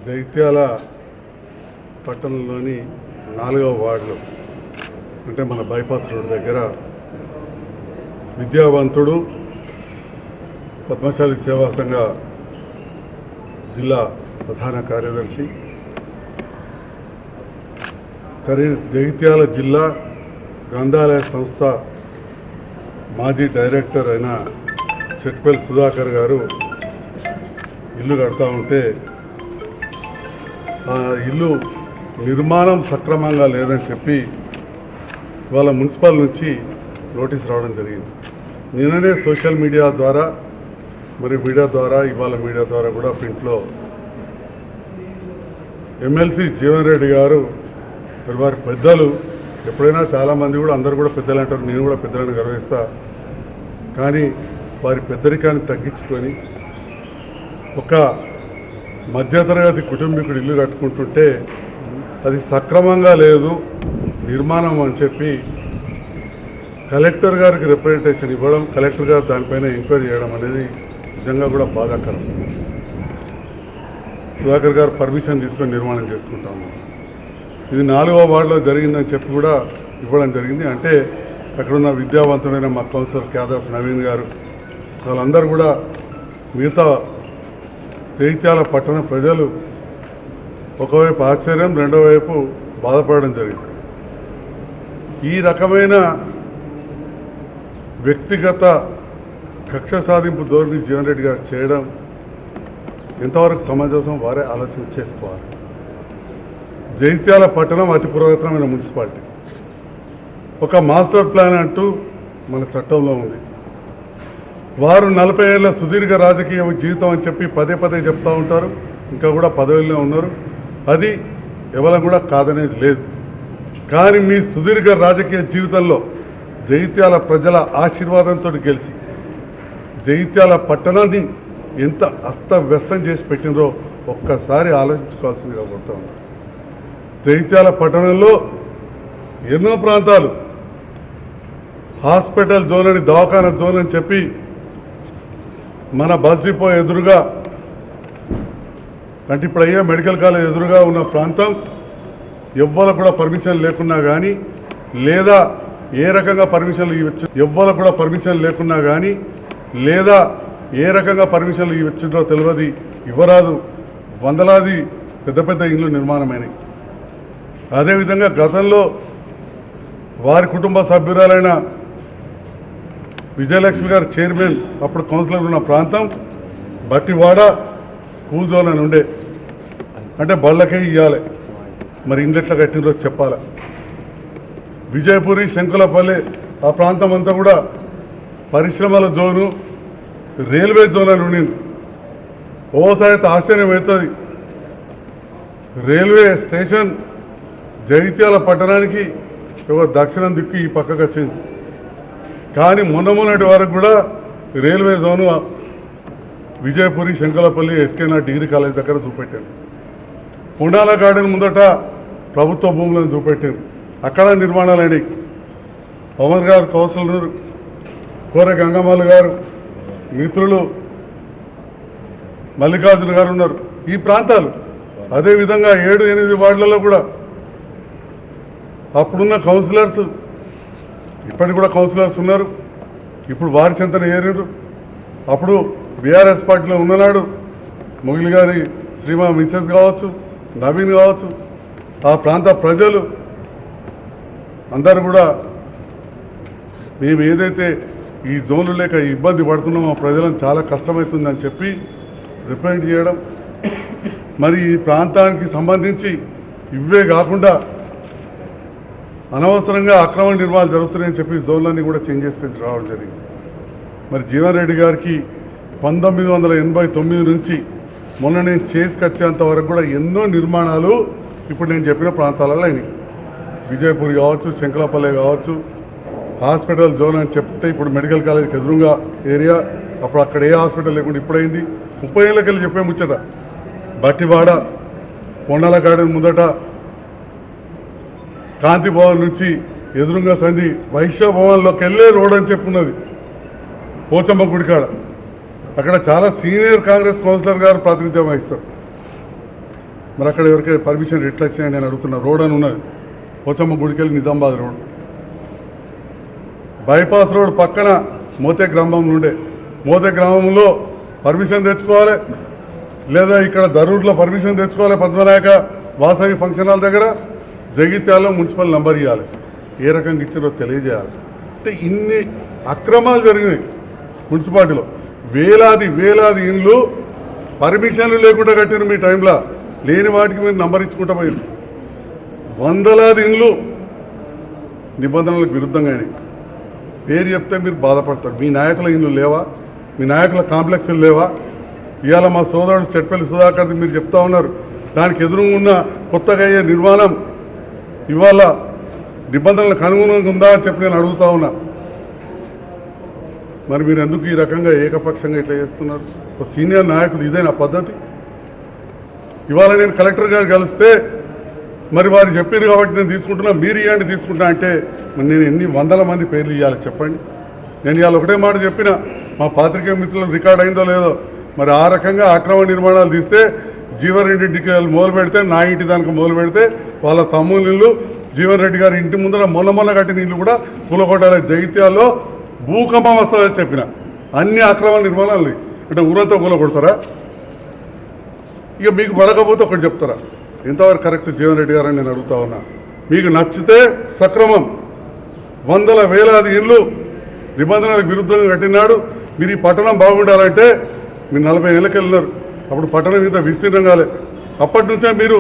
జైత్యాల పట్టణంలోని 4వ వార్డులో అంటే మన బైపాస్ రోడ్ దగ్గర విద్యావంతుడు పద్మశాలి సేవా సంఘ జిల్లా ప్రధాన కార్యదర్శి జగిత్యాల జిల్లా గ్రంథాలయ సంస్థ మాజీ డైరెక్టర్ అయిన చెట్పల్లి సుధాకర్ గారు ఇల్లు కడతా ఉంటే ఆ ఇల్లు నిర్మాణం సక్రమంగా లేదని చెప్పి వాళ్ళ మున్సిపల్ నుంచి నోటీస్ రావడం జరిగింది. నిన్ననే సోషల్ మీడియా ద్వారా మీడియా ద్వారా ఇవాళ మీడియా ద్వారా కూడా ప్రింట్లో ఎమ్మెల్సీ జీవన్ రెడ్డి గారు వారి పెద్దలు ఎప్పుడైనా చాలామంది కూడా అందరూ కూడా పెద్దలు అంటారు, నేను కూడా పెద్దలను గర్విస్తా, కానీ వారి పెద్దరికాన్ని తగ్గించుకొని ఒక మధ్యతరగతి కుటుంబీకుడు ఇల్లు కట్టుకుంటుంటే అది సక్రమంగా లేదు నిర్మాణం అని చెప్పి కలెక్టర్ గారికి రిప్రజెంటేషన్ ఇవ్వడం, కలెక్టర్ గారు దానిపైన ఎంక్వైరీ చేయడం అనేది నిజంగా కూడా బాధాకరం. సుధాకర్ గారు పర్మిషన్ తీసుకొని నిర్మాణం చేసుకుంటాము. ఇది 4వ వార్డులో జరిగిందని చెప్పి కూడా ఇవ్వడం జరిగింది. అంటే అక్కడున్న విద్యావంతుడైన మా కౌన్సిలర్ క్యాదాస్ నవీన్ గారు వాళ్ళందరూ కూడా మిగతా జగిత్యాల పట్టణ ప్రజలు ఒకవైపు ఆశ్చర్యం, రెండో వైపు బాధపడడం జరిగింది. ఈ రకమైన వ్యక్తిగత కక్ష సాధింపు ధోరణి జీవన్ రెడ్డి గారు చేయడం ఎంతవరకు సమంజసం వారే ఆలోచన చేసుకోవాలి. జగిత్యాల పట్టణం అతి పురాతనమైన మున్సిపాలిటీ. ఒక మాస్టర్ ప్లాన్ అంటూ మన చట్టంలో ఉంది. వారు 40 ఏళ్ల సుదీర్ఘ రాజకీయ జీవితం అని చెప్పి పదే పదే చెప్తూ ఉంటారు, ఇంకా కూడా పదవిలో ఉన్నారు. అది ఎవరం కూడా కాదనేది లేదు. కానీ మీ సుదీర్ఘ రాజకీయ జీవితంలో జగిత్యాల ప్రజల ఆశీర్వాదంతో గెలిచి జగిత్యాల పట్టణాన్ని ఎంత అస్తవ్యస్తం చేసి పెట్టినరో ఒక్కసారి ఆలోచించుకోవాల్సిందిగా కోరుతా ఉన్నారు. జగిత్యాల పట్టణంలో ఎన్నో ప్రాంతాలు హాస్పిటల్ జోన్ అని, దవాఖానా జోన్ అని చెప్పి మన బస్ డిపో ఎదురుగా అంటే ఇప్పుడు అయ్యే మెడికల్ కాలేజ్ ఎదురుగా ఉన్న ప్రాంతం ఎవ్వరికి కూడా పర్మిషన్ లేకున్నా కానీ, లేదా ఏ రకంగా పర్మిషన్లు ఎవ్వరికి కూడా పర్మిషన్ లేకున్నా కానీ, లేదా ఏ రకంగా పర్మిషన్లు ఇచ్చిందో తెలియదు, ఇవ్వరాదు. వందలాది పెద్ద పెద్ద ఇళ్ళు నిర్మాణమైనవి. అదేవిధంగా గతంలో వారి కుటుంబ సభ్యురాలైన విజయలక్ష్మి గారు చైర్మన్, అప్పుడు కౌన్సిలర్ ఉన్న ప్రాంతం బట్టివాడ స్కూల్ జోన్ అని ఉండే. అంటే బళ్ళకే ఇవ్వాలి, మరి ఇండ్లెట్లా కట్టినరో చెప్పాలి. విజయపురి, శంకులపల్లి ఆ ప్రాంతం అంతా కూడా పరిశ్రమల జోను, రైల్వే జోన్ అని ఉండింది. ఓసారి ఆశ్చర్యం అవుతుంది, రైల్వే స్టేషన్ జగిత్యాల పట్టణానికి ఒక దక్షిణం దిక్కు ఈ పక్కకు వచ్చింది. కానీ మొన్నటి వరకు కూడా రైల్వే జోను విజయపురి, శంకులపల్లి, ఎస్కేనా డిగ్రీ కాలేజ్ దగ్గర చూపెట్టాను. పుండాల గార్డెన్ ముందట ప్రభుత్వ భూములను చూపెట్టాను, అక్కడ నిర్మాణాలండి. పవన్ గారు కౌన్సిలర్, కోర గంగమ్మ గారు మిత్రులు మల్లికార్జున గారు ఉన్నారు. ఈ ప్రాంతాలు అదేవిధంగా 7-8 వార్డులలో కూడా అప్పుడున్న కౌన్సిలర్స్, ఇప్పటికి కూడా కౌన్సిలర్స్ ఉన్నారు. ఇప్పుడు వారి చింతన ఏరారు. అప్పుడు బీఆర్ఎస్ పార్టీలో ఉన్ననాడు మొగిలి గారి శ్రీమా మిస్సెస్ కావచ్చు, నవీన్ కావచ్చు, ఆ ప్రాంత ప్రజలు అందరూ కూడా మేము ఏదైతే ఈ జోన్లు లేక ఇబ్బంది పడుతున్నామో ప్రజలను చాలా కష్టమవుతుందని చెప్పి రిప్రజెంట్ చేయడం. మరి ఈ ప్రాంతానికి సంబంధించి ఇవే కాకుండా అనవసరంగా అక్రమ నిర్మాణాలు జరుగుతున్నాయని చెప్పి జోన్లన్నీ కూడా చేంజ్ చేసుకొని రావడం జరిగింది. మరి జీవన్ రెడ్డి గారికి 1989 నుంచి మొన్న నేను చేసుకొచ్చేంత వరకు కూడా ఎన్నో నిర్మాణాలు ఇప్పుడు నేను చెప్పిన ప్రాంతాలలో అయినాయి. విజయపూర్ కావచ్చు, శంకలపల్లి కావచ్చు, హాస్పిటల్ జోన్ అని చెప్తే ఇప్పుడు మెడికల్ కాలేజ్కి ఎదురుగా ఏరియా, అప్పుడు అక్కడ ఏ హాస్పిటల్ లేకుండా ఇప్పుడైంది. 30 ఏళ్ళకెళ్ళి చెప్పే ముచ్చట. బట్టివాడ, కొండల గార్డెన్ ముందట, కాంతి భవన్ నుంచి ఎదురుగా సంధి వైశ్య భవన్లోకి వెళ్ళే రోడ్ అని చెప్పున్నది పోచమ్మ గుడికాడ. అక్కడ చాలా సీనియర్ కాంగ్రెస్ కౌన్సిలర్ గారు ప్రాతినిధ్యం వహిస్తారు. మరి అక్కడ ఎవరికైనా పర్మిషన్ ఎట్లా వచ్చినాయని నేను అడుగుతున్నా. రోడ్ అని ఉన్నది, పోచమ్మ గుడికెళ్ళి నిజామాబాద్ రోడ్, బైపాస్ రోడ్ పక్కన మోతే గ్రామం నుండే, మోతే గ్రామంలో పర్మిషన్ తెచ్చుకోవాలి, లేదా ఇక్కడ దరూర్లో పర్మిషన్ తెచ్చుకోవాలి, పద్మనాయక వాసవి ఫంక్షన్ హాల్ దగ్గర, జగిత్యాలలో మున్సిపల్ నంబర్ ఇవ్వాలి. ఏ రకంగా ఇచ్చారో తెలియజేయాలి. అంటే ఇన్ని అక్రమాలు జరిగినాయి మున్సిపాలిటీలో. వేలాది ఇండ్లు పర్మిషన్లు లేకుండా కట్టిన మీ టైంలో, లేని వాటికి మీరు నంబర్ ఇచ్చుకుంటా పోయింది. వందలాది ఇండ్లు నిబంధనలకు విరుద్ధంగానే పేరు చెప్తే మీరు బాధపడతారు. మీ నాయకుల ఇండ్లు లేవా? మీ నాయకుల కాంప్లెక్స్లు లేవా? ఇవాళ మా సోదరుడు చెట్పల్లి సుధాకర్ది మీరు చెప్తా ఉన్నారు, దానికి ఎదురుగా ఉన్న కొత్తగా అయ్యే నిర్మాణం ఇవాళ నిబంధనలకు అనుగుణంగా ఉందా అని చెప్పి నేను అడుగుతా ఉన్నా. మరి మీరు ఎందుకు ఈ రకంగా ఏకపక్షంగా ఇట్లా చేస్తున్నారు? ఒక సీనియర్ నాయకులు ఇదేనా పద్ధతి? ఇవాళ నేను కలెక్టర్ గారు కలిస్తే మరి వారు చెప్పారు కాబట్టి నేను తీసుకుంటున్నా, మీరు ఇవ్వండి తీసుకుంటా అంటే మరి నేను ఎన్ని వందల మంది పేర్లు ఇవ్వాలి చెప్పండి. నేను ఇవాళ ఒకటే మాట చెప్పిన, మా పాత్రికేయ మిత్రులు రికార్డ్ అయిందో లేదో, మరి ఆ రకంగా అక్రమ నిర్మాణాలు తీస్తే జీవన్ రెడ్డికి మొదలు పెడితే, నా ఇంటి దానికి మొదలు పెడితే వాళ్ళ తమ్ముళ్ళ ఇల్లు, జీవన్ రెడ్డి గారి ఇంటి ముందర మొన్న కట్టిన ఇల్లు కూడా కూలగొట్టాలి. జగిత్యాల్లో భూకంపం వస్తుందని చెప్పిన. అన్ని అక్రమ నిర్మాణాలు అంటే ఊరంతా కూలగొడతారా? ఇక మీకు పడకపోతే ఒకటి చెప్తారా? ఎంతవరకు కరెక్ట్ జీవన్ రెడ్డి గారని నేను అడుగుతా ఉన్నా. మీకు నచ్చితే సక్రమం, వందల వేలాది ఇళ్ళు నిబంధనలకు విరుద్ధంగా కట్టినాడు. మీరు ఈ పట్టణం బాగుండాలంటే మీరు 40 ఏళ్ళకి వెళ్ళినారు, అప్పుడు పట్టణం ఇంత విస్తీర్ణం కాలే. అప్పటి నుంచే మీరు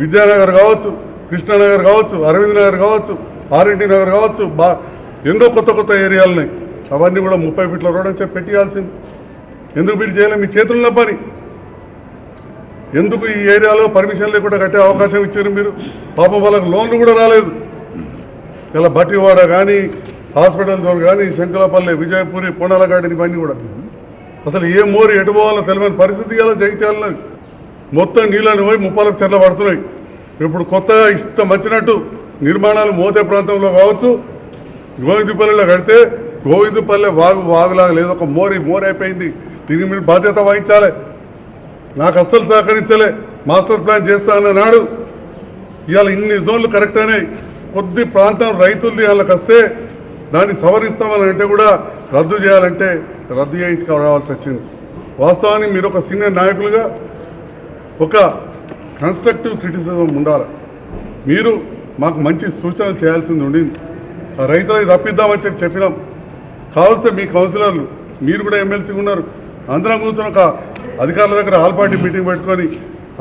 విద్యానగర్ కావచ్చు, కృష్ణానగర్ కావచ్చు, అరవింద్ నగర్ కావచ్చు, ఆర్ఎన్టీ నగర్ కావచ్చు, ఎన్నో కొత్త ఏరియాలున్నాయి. అవన్నీ కూడా 30 ఫీట్ల రోడ్ అని చెప్పి పెట్టియాల్సింది. ఎందుకు మీరు చేయలేదు? మీ చేతుల్లో పని. ఎందుకు ఈ ఏరియాలో పర్మిషన్ లేకుండా కట్టే అవకాశం ఇచ్చారు మీరు? పాపం వాళ్ళకు లోన్లు కూడా రాలేదు. ఇలా బట్టివాడ కానీ, హాస్పిటల్ జోన్ కానీ, శంకులపల్లి, విజయపూరి, పొండాలగాడిని ఇవన్నీ కూడా అసలు ఏ మోరు ఎటు పోవాలో తెలియని పరిస్థితి కదా జగిత్యాలలో. మొత్తం నీళ్ళని పోయి 30 చెర్ల పడుతున్నాయి. ఇప్పుడు కొత్తగా ఇష్టం వచ్చినట్టు నిర్మాణాలు మోతే ప్రాంతంలో కావచ్చు, గోవిందపల్లిలో కడితే గోవిందపల్లి వాగులాగా లేదు, ఒక మోర్ అయిపోయింది. దీనికి మీరు బాధ్యత వహించాలి. నాకు అస్సలు సహకరించలే. మాస్టర్ ప్లాన్ చేస్తానన్న నాడు ఇవాళ ఇన్ని జోన్లు కరెక్ట్ అయినాయి. కొద్ది ప్రాంతం రైతులది వాళ్ళకి వస్తే దాన్ని సవరిస్తామని అంటే కూడా రద్దు చేయాలంటే రద్దు చేయించుకోవాల్సి వచ్చింది. వాస్తవానికి మీరు ఒక సీనియర్ నాయకులుగా ఒక కన్స్ట్రక్టివ్ క్రిటిసిజం ఉండాలి. మీరు మాకు మంచి సూచనలు చేయాల్సింది ఉండింది. ఆ రైతులకి తప్పిద్దామని చెప్పినాం. కావాల్సిన మీ కౌన్సిలర్లు, మీరు కూడా ఎమ్మెల్సీగా ఉన్నారు, అందరం కూర్చొని ఒక అధికారుల దగ్గర ఆల్ పార్టీ మీటింగ్ పెట్టుకొని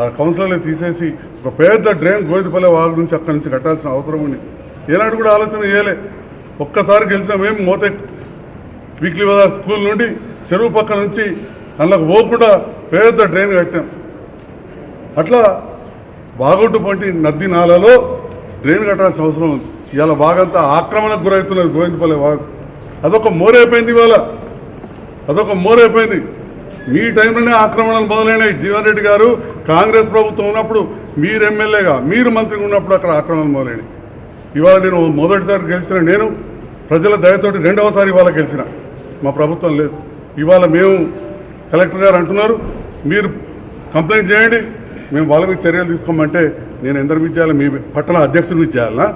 ఆ కౌన్సిలర్లు తీసేసి ఒక పెద్ద డ్రైన్ గోవిందపల్లి వాగు నుంచి అక్కడి నుంచి కట్టాల్సిన అవసరం ఉంది. ఏనాడు కూడా ఆలోచన చేయలే. ఒక్కసారి గెలిచిన మేము మోతే వీక్లీ బజార్ స్కూల్ నుండి చెరువు పక్క నుంచి అందులోకి పోకుండా పెద్ద డ్రైన్ కట్టాం. అట్లా బాగొట్టు పంటి నది నాలలో డ్రైన్ కట్టాల్సిన అవసరం ఉంది. ఇవాళ వాగంతా ఆక్రమణకు గురవుతున్నది గోవిందపల్లి వాగు. అదొక మోరైపోయింది. ఇవాళ అదొక మోరైపోయింది. మీ టైంలోనే ఆక్రమణలు మొదలైనాయి. జీవన్ రెడ్డి గారు కాంగ్రెస్ ప్రభుత్వం ఉన్నప్పుడు, మీరు ఎమ్మెల్యేగా, మీరు మంత్రిగా ఉన్నప్పుడు అక్కడ ఆక్రమణలు మొదలైనాయి. ఇవాళ నేను మొదటిసారి గెలిచిన, నేను ప్రజల దయతోటి రెండవసారి ఇవాళ గెలిచిన. మా ప్రభుత్వం లేదు. ఇవాళ మేము కలెక్టర్ గారు అంటున్నారు మీరు కంప్లైంట్ చేయండి, మేము వాళ్ళ మీద చర్యలు తీసుకోమంటే నేను ఎందరి మీద చేయాలి? మీ పట్టణ అధ్యక్షుడి మీద చేయాలనా?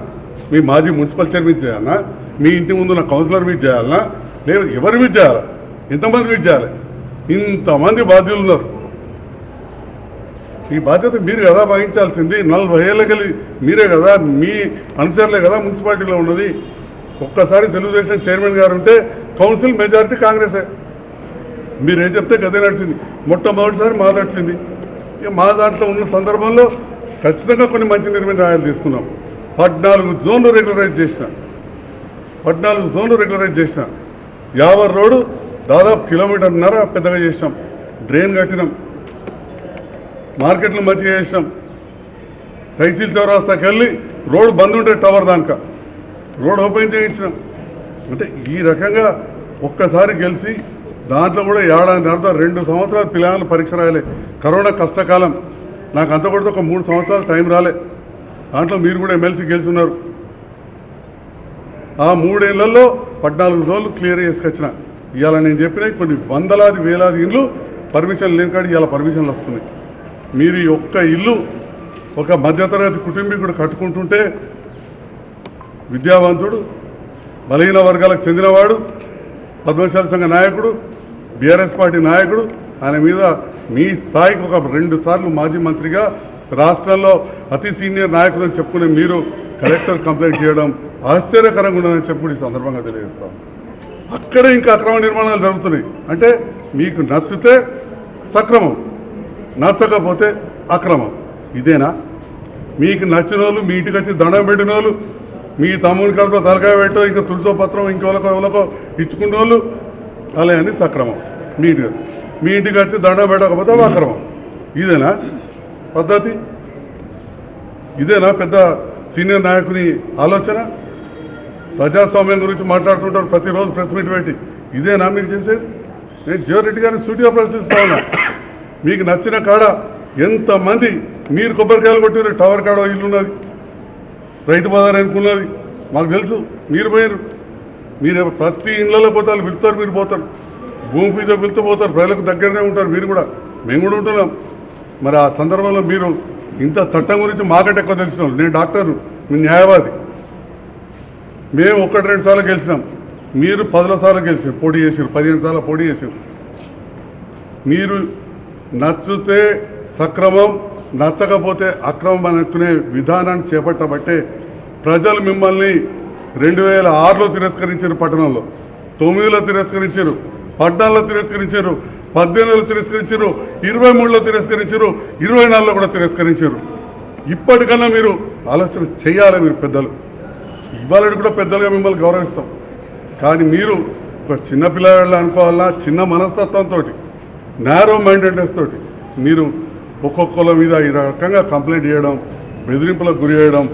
మీ మాజీ మున్సిపల్ చైర్మన్ మీద చేయాలనా? మీ ఇంటి ముందు ఉన్న కౌన్సిలర్ మీద చేయాలనా? లేదు ఎవరి మీద చేయాలి? ఎంతమంది మీద చేయాలి? ఇంతమంది బాధ్యులు ఉన్నారు. ఈ బాధ్యత మీరు కదా వహించాల్సింది. 40 ఏళ్ళకెళ్ళి మీరే కదా, మీ అనుసరులే కదా మున్సిపాలిటీలో ఉన్నది. ఒక్కసారి తెలుగుదేశం చైర్మన్ గారు ఉంటే కౌన్సిల్ మెజారిటీ కాంగ్రెసే. మీరేం చెప్తే గదే నడిచింది. మొట్టమొదటిసారి మాది వచ్చింది. ఇక మా దాంట్లో ఉన్న సందర్భంలో ఖచ్చితంగా కొన్ని మంచి నిర్ణయాలు తీసుకున్నాం. 14 జోన్లు రెగ్యులరైజ్ చేసిన. 14 జోన్లు రెగ్యులరైజ్ చేసిన. యావర్ రోడ్డు దాదాపు 1.5 కిలోమీటర్న్నర పెద్దగా చేసినాం. డ్రైన్ కట్టినాం. మార్కెట్లు మంచిగా చేసినాం. తహసీల్ చౌరాస్తాకి వెళ్ళి రోడ్ బంద్ ఉంటే టవర్ దానిక రోడ్ ఓపెన్ చేయించినాం. అంటే ఈ రకంగా ఒక్కసారి గెలిచి దాంట్లో కూడా ఏడాది అర్థం 2 సంవత్సరాలు పిల్లలు పరీక్ష రాయలే. కరోనా కష్టకాలం. నాకు అంత కూడా ఒక 3 సంవత్సరాలు టైం రాలే. దాంట్లో మీరు కూడా ఎమ్మెల్సీ గెలుచున్నారు. ఆ 3 ఏళ్లలో 14 జోన్లు క్లియర్ చేసుకొచ్చిన. ఇవాళ నేను చెప్పిన కొన్ని వందలాది వేలాది ఇళ్ళు పర్మిషన్ లేని కాడి ఇవాళ పర్మిషన్లు వస్తున్నాయి. మీరు ఈ ఒక్క ఇల్లు ఒక మధ్యతరగతి కుటుంబీకుడు కట్టుకుంటుంటే విద్యావంతుడు బలహీన వర్గాలకు చెందినవాడు పద్మశాలి సంఘ నాయకుడు బీఆర్ఎస్ పార్టీ నాయకుడు ఆయన మీద మీ స్థాయికి ఒక 2 సార్లు మాజీ మంత్రిగా రాష్ట్రంలో అతి సీనియర్ నాయకులు అని చెప్పుకునే మీరు కలెక్టర్ కంప్లైంట్ చేయడం ఆశ్చర్యకరంగా ఉందని చెప్పి ఈ సందర్భంగా తెలియజేస్తాం. అక్కడే ఇంకా అక్రమ నిర్మాణాలు జరుగుతున్నాయి. అంటే మీకు నచ్చితే సక్రమం, నచ్చకపోతే అక్రమం. ఇదేనా మీకు నచ్చిన వాళ్ళు మీ ఇంటికి వచ్చి దండం పెట్టిన వాళ్ళు మీ తమ్ముని కడుపులో తలకాయ పెట్టో ఇంకా తులసో పత్రం ఇంకెవరికో ఇచ్చుకున్న వాళ్ళు అలా అని సక్రమం. మీ ఇంటికి వచ్చి దండం పెట్టకపోతే అక్రమం. ఇదేనా పద్ధతి? ఇదేనా పెద్ద సీనియర్ నాయకుని ఆలోచన? ప్రజాస్వామ్యం గురించి మాట్లాడుతుంటారు ప్రతిరోజు ప్రెస్ మీట్ పెట్టి. ఇదేనా మీరు చేసేది? నేను జీవన్ రెడ్డి గారిని సూటిగా ప్రశ్నిస్తా ఉన్నా. మీకు నచ్చిన కాడ ఎంతమంది మీరు కొబ్బరికాయలు కొట్టిన టవర్ కాడ ఇల్లు ఉన్నది, రైతు బజార్ అనుకున్నది మాకు తెలుసు. మీరు పోయారు, మీరు ప్రతి ఇళ్ళలో పోతారు, వెళ్తారు, మీరు పోతారు, భూమి పూజ వెళ్తూ పోతారు, ప్రజలకు దగ్గరనే ఉంటారు. మీరు కూడా, మేము కూడా ఉంటున్నాం. మరి ఆ సందర్భంలో మీరు ఇంత చట్టం గురించి మాకంటే ఎక్కువ తెలిసిన. నేను డాక్టర్ను, మీ న్యాయవాది. మేము 1-2 సార్లు గెలిచినాం, మీరు 10 సార్లు గెలిచారు, పోటీ చేసారు, 15 సార్లు పోటీ చేసారు. మీరు నచ్చితే సక్రమం, నచ్చకపోతే అక్రమం అనుకునే విధానాన్ని చేపట్టబట్టే ప్రజలు మిమ్మల్ని 2006లో తిరస్కరించారు, పట్టణంలో 9లో తిరస్కరించారు, 14లో తిరస్కరించారు, 18లో తిరస్కరించారు, 23లో తిరస్కరించారు, 24లో కూడా తిరస్కరించారు. ఇప్పటికన్నా మీరు ఆలోచన చేయాలి. మీరు పెద్దలు, ఇవాళ కూడా పెద్దలుగా మిమ్మల్ని గౌరవిస్తాం. కానీ మీరు ఒక చిన్న పిల్లవాళ్ళు అనుకోవాలన్నా, చిన్న మనస్తత్వంతో, నేరో మైండెడ్నెస్ తోటి మీరు ఒక్కొక్కరి మీద ఈ రకంగా కంప్లైంట్ చేయడం, బెదిరింపులకు గురి చేయడం